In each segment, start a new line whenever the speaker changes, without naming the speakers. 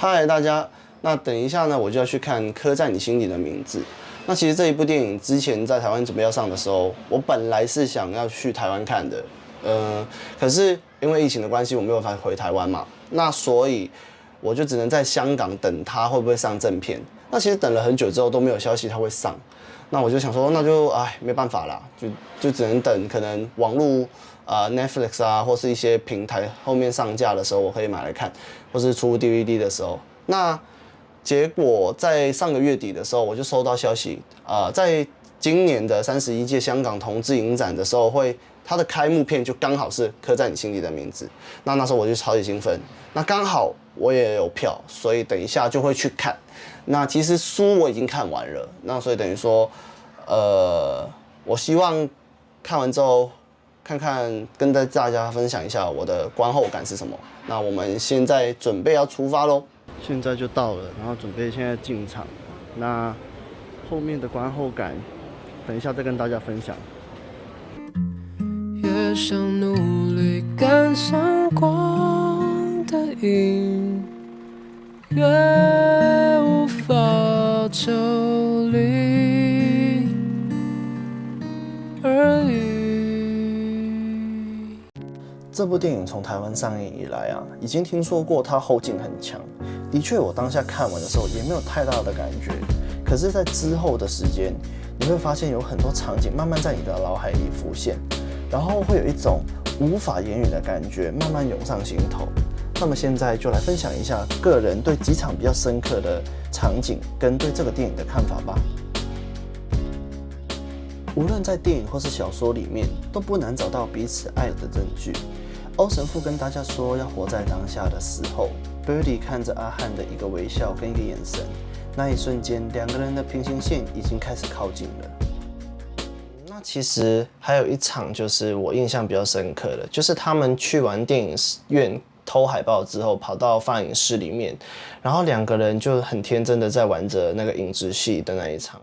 嗨，大家，那等一下呢，我就要去看《刻在你心底的名字》。那其实这一部电影之前在台湾准备要上的时候，我本来是想要去台湾看的，可是因为疫情的关系，我没有办法回台湾嘛，那所以我就只能在香港等它会不会上正片。那其实等了很久之后都没有消息它会上，那我就想说，那就没办法啦，就只能等可能网络Netflix 啊，或是一些平台后面上架的时候，我可以买来看，或是出 DVD 的时候。那结果在上个月底的时候，我就收到消息，在今年的31届香港同志影展的时候，它的开幕片就刚好是刻在你心底的名字。那时候我就超级兴奋，那刚好我也有票，所以等一下就会去看。那其实书我已经看完了，那所以等于说，我希望看完之后，看看跟大家分享一下我的观后感是什么。那我们现在准备要出发咯。现在就到了，然后准备现在进场。那后面的观后感，等一下再跟大家分享。
越想努力赶上光的影，越无法抽离而已。
这部电影从台湾上映以来已经听说过它后劲很强。的确，我当下看完的时候也没有太大的感觉。可是，在之后的时间，你会发现有很多场景慢慢在你的脑海里浮现，然后会有一种无法言语的感觉慢慢涌上心头。那么现在就来分享一下个人对几场比较深刻的场景跟对这个电影的看法吧。无论在电影或是小说里面，都不难找到彼此爱的证据。欧神父跟大家说要活在当下的时候，Birdy 看着阿汉的一个微笑跟一个眼神，那一瞬间，两个人的平行线已经开始靠近了。那其实还有一场就是我印象比较深刻的，就是他们去完电影院偷海报之后，跑到放映室里面，然后两个人就很天真的在玩着那个影子戏的那一场。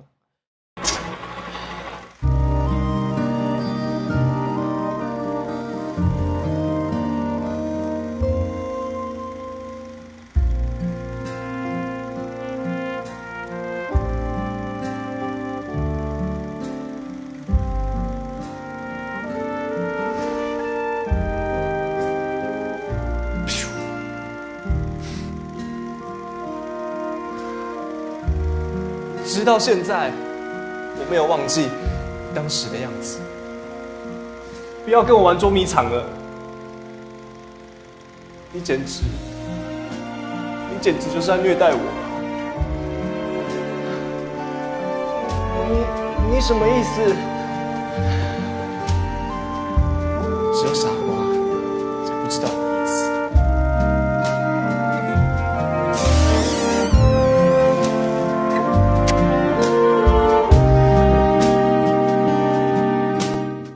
直到现在，我没有忘记当时的样子。不要跟我玩捉迷藏了，你简直就是在虐待我。你什么意思？只有傻瓜才不知道我的意思。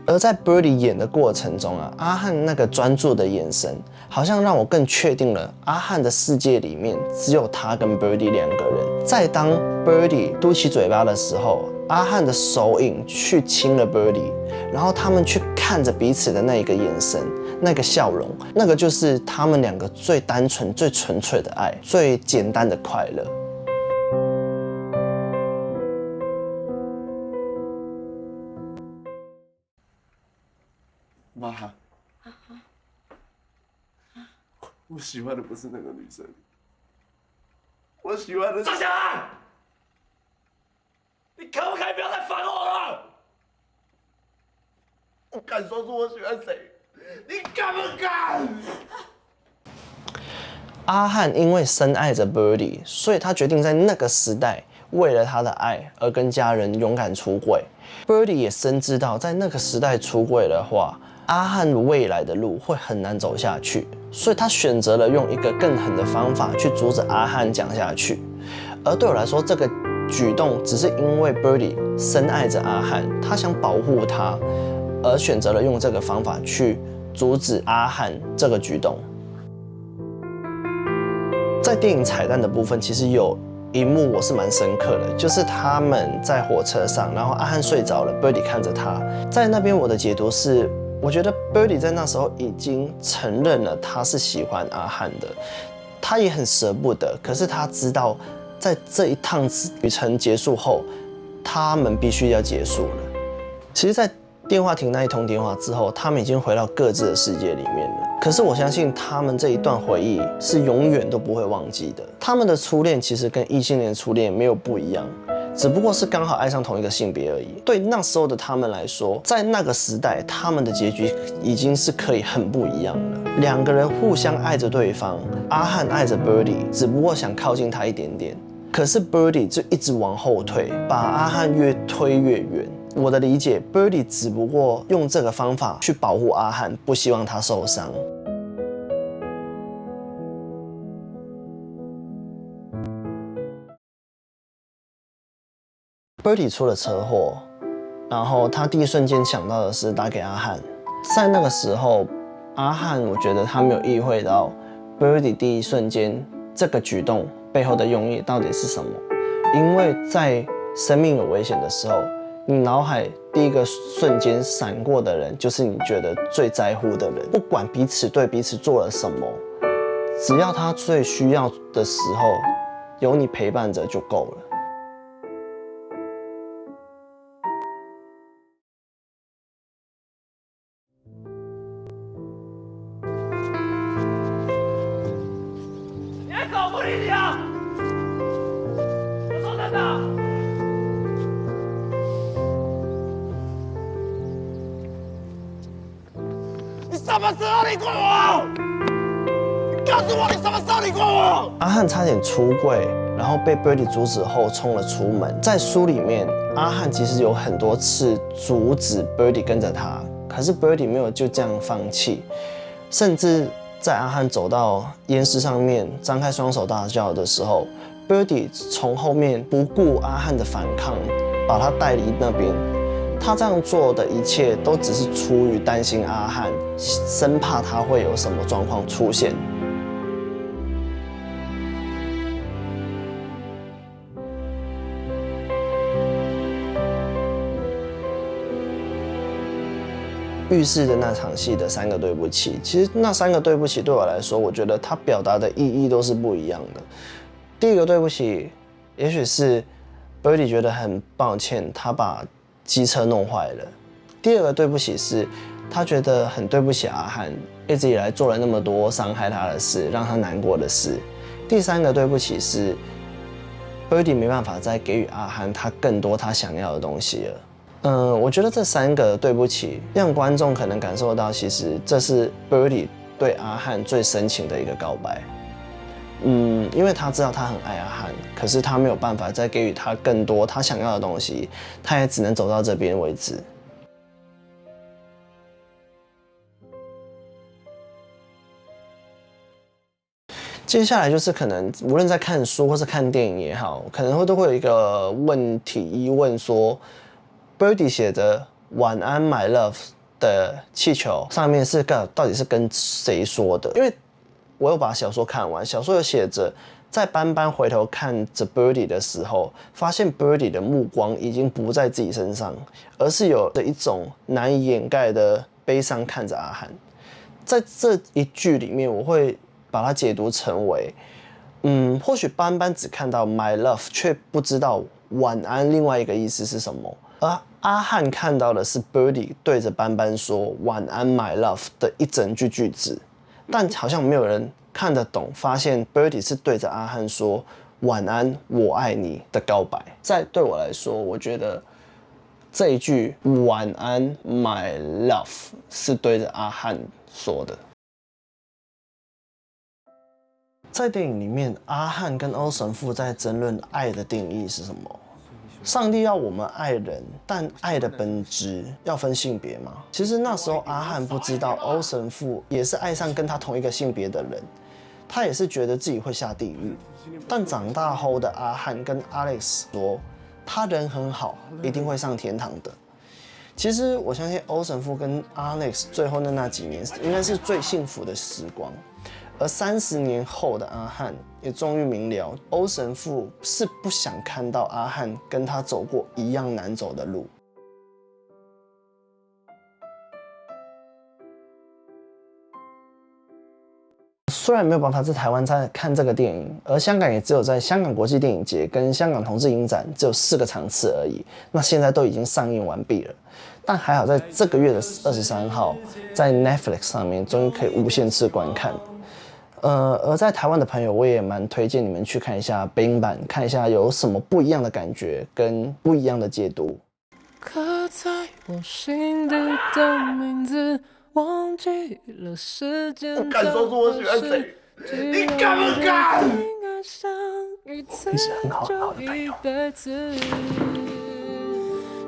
而在 Birdy 演的过程中阿汉那个专注的眼神，好像让我更确定了阿汉的世界里面只有他跟 Birdy 两个人。在当 Birdy 嘟起嘴巴的时候，阿汉的手影去亲了 Birdy， 然后他们去看着彼此的那一个眼神，那个笑容，那个就是他们两个最单纯、最纯粹的爱，最简单的快乐。
妈，我喜欢的不是那个女生，我喜欢的是。
张小安，你可不可以不要再烦我了？
我敢说出我喜欢谁，你敢不敢？
阿汉因为深爱着 Birdy， 所以他决定在那个时代为了他的爱而跟家人勇敢出柜。Birdy 也深知到，在那个时代出柜的话，阿汉未来的路会很难走下去，所以他选择了用一个更狠的方法去阻止阿汉讲下去。而对我来说，这个举动只是因为 Birdy 深爱着阿汉，他想保护他，而选择了用这个方法去阻止阿汉这个举动。在电影彩蛋的部分，其实有一幕我是蛮深刻的，就是他们在火车上，然后阿汉睡着了 ，Birdy 看着他，在那边我的解读是，我觉得 Birdy 在那时候已经承认了他是喜欢阿汉的，他也很舍不得，可是他知道，在这一趟旅程结束后，他们必须要结束了。其实，在电话亭那一通电话之后，他们已经回到各自的世界里面了。可是我相信他们这一段回忆是永远都不会忘记的。他们的初恋其实跟异性恋初恋没有不一样，只不过是刚好爱上同一个性别而已。对那时候的他们来说，在那个时代，他们的结局已经是可以很不一样了。两个人互相爱着对方，阿汉爱着 Birdy， 只不过想靠近他一点点。可是 Birdy 就一直往后退，把阿汉越推越远。我的理解 ，Birdy 只不过用这个方法去保护阿汉，不希望他受伤。Birdy 出了车祸，然后他第一瞬间想到的是打给阿汉。在那个时候，阿汉我觉得他没有意会到 Birdy 第一瞬间这个举动背后的用意到底是什么，因为在生命有危险的时候，你脑海第一个瞬间闪过的人，就是你觉得最在乎的人。不管彼此对彼此做了什么，只要他最需要的时候，有你陪伴着就够了。
你还搞不理你啊！我说真的。你什么时候理过我？你告诉我你什么时候理过我？
阿汉差点出柜，然后被 Birdy 阻止后冲了出门。在书里面，阿汉其实有很多次阻止 Birdy 跟着他，可是 Birdy 没有就这样放弃，甚至在阿汉走到岩石上面，张开双手大叫的时候 ，Birdy 从后面不顾阿汉的反抗，把他带离那边。他这样做的一切都只是出于担心阿汉，生怕他会有什么状况出现。浴室的那场戏的3个对不起，其实那3个对不起对我来说，我觉得它表达的意义都是不一样的。第一个对不起，也许是 Birdy 觉得很抱歉，他把机车弄坏了。第二个对不起是，他觉得很对不起阿汉，一直以来做了那么多伤害他的事，让他难过的事。第3个对不起是 ，Birdy 没办法再给予阿汉他更多他想要的东西了。我觉得这3个对不起，让观众可能感受到，其实这是 Birdy 对阿汉最深情的一个告白。因为他知道他很爱阿汉，可是他没有办法再给予他更多他想要的东西，他也只能走到这边为止。接下来就是可能无论在看书或是看电影也好，可能都会有一个问题疑问说 ，Birdy 写着晚安 my love 的气球上面是到底是跟谁说的？因为我有把小说看完，小说有写着，在斑斑回头看着 Birdy 的时候，发现 Birdy 的目光已经不在自己身上，而是有着一种难以掩盖的悲伤看着阿汉。在这一句里面，我会把它解读成为，或许斑斑只看到 my love， 却不知道晚安另外一个意思是什么，而阿汉看到的是 Birdy 对着斑斑说晚安 my love 的一整句句子。但好像没有人看得懂，发现 Birdy 是对着阿汉说“晚安，我爱你”的告白。在对我来说，我觉得这一句“晚安，my love” 是对着阿汉说的。在电影里面，阿汉跟欧神父在争论爱的定义是什么。上帝要我们爱人，但爱的本质要分性别吗？其实那时候阿汉不知道欧神父也是爱上跟他同一个性别的人，他也是觉得自己会下地狱。但长大后的阿汉跟 Alex 说，他人很好，一定会上天堂的。其实我相信欧神父跟 Alex 最后的那几年应该是最幸福的时光。而30年后的阿汉也终于明了，欧神父是不想看到阿汉跟他走过一样难走的路。虽然没有办法在台湾看这个电影，而香港也只有在香港国际电影节跟香港同志影展只有4个场次而已，那现在都已经上映完毕了。但还好在这个月的23号，在 Netflix 上面终于可以无限次观看。而在台湾的朋友，我也蛮推荐你们去看一下北影版，看一下有什么不一样的感觉跟不一样的解读。
刻在我心底的名字，忘记了时间。
我敢说出我喜欢谁？你敢不敢？
你是很好的朋友。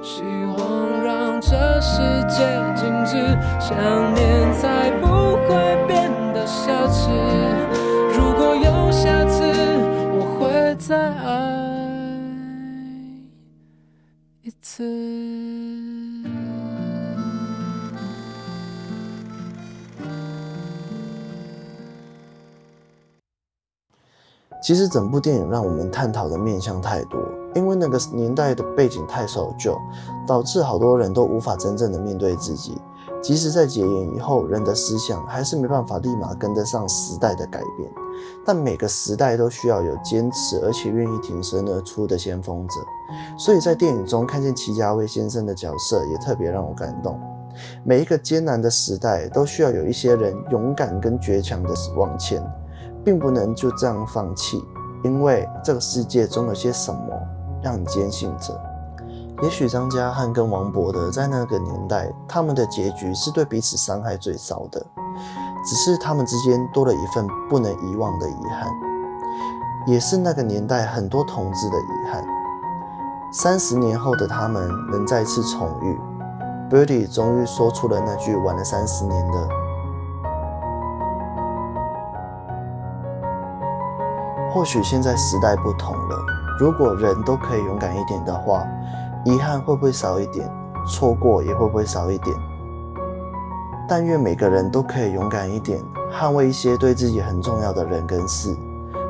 希望让这世界静止，想念才不会变得奢侈。如果有下次，我会再爱一次。
其实整部电影让我们探讨的面向太多，因为那个年代的背景太守旧，导致好多人都无法真正的面对自己。即使在解严以后，人的思想还是没办法立马跟得上时代的改变。但每个时代都需要有坚持而且愿意挺身而出的先锋者，所以在电影中看见祁家威先生的角色也特别让我感动。每一个艰难的时代都需要有一些人勇敢跟倔强的往前，并不能就这样放弃，因为这个世界总有些什么让你坚信着。也许张家汉跟王伯德在那个年代，他们的结局是对彼此伤害最少的，只是他们之间多了一份不能遗忘的遗憾，也是那个年代很多同志的遗憾。30年后的他们能再次重遇， Birdy 终于说出了那句晚了30年的或许现在时代不同了，如果人都可以勇敢一点的话，遗憾会不会少一点，错过也会不会少一点。但愿每个人都可以勇敢一点，捍卫一些对自己很重要的人跟事，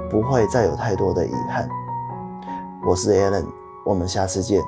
不会再有太多的遗憾。我是 Alan， 我们下次见。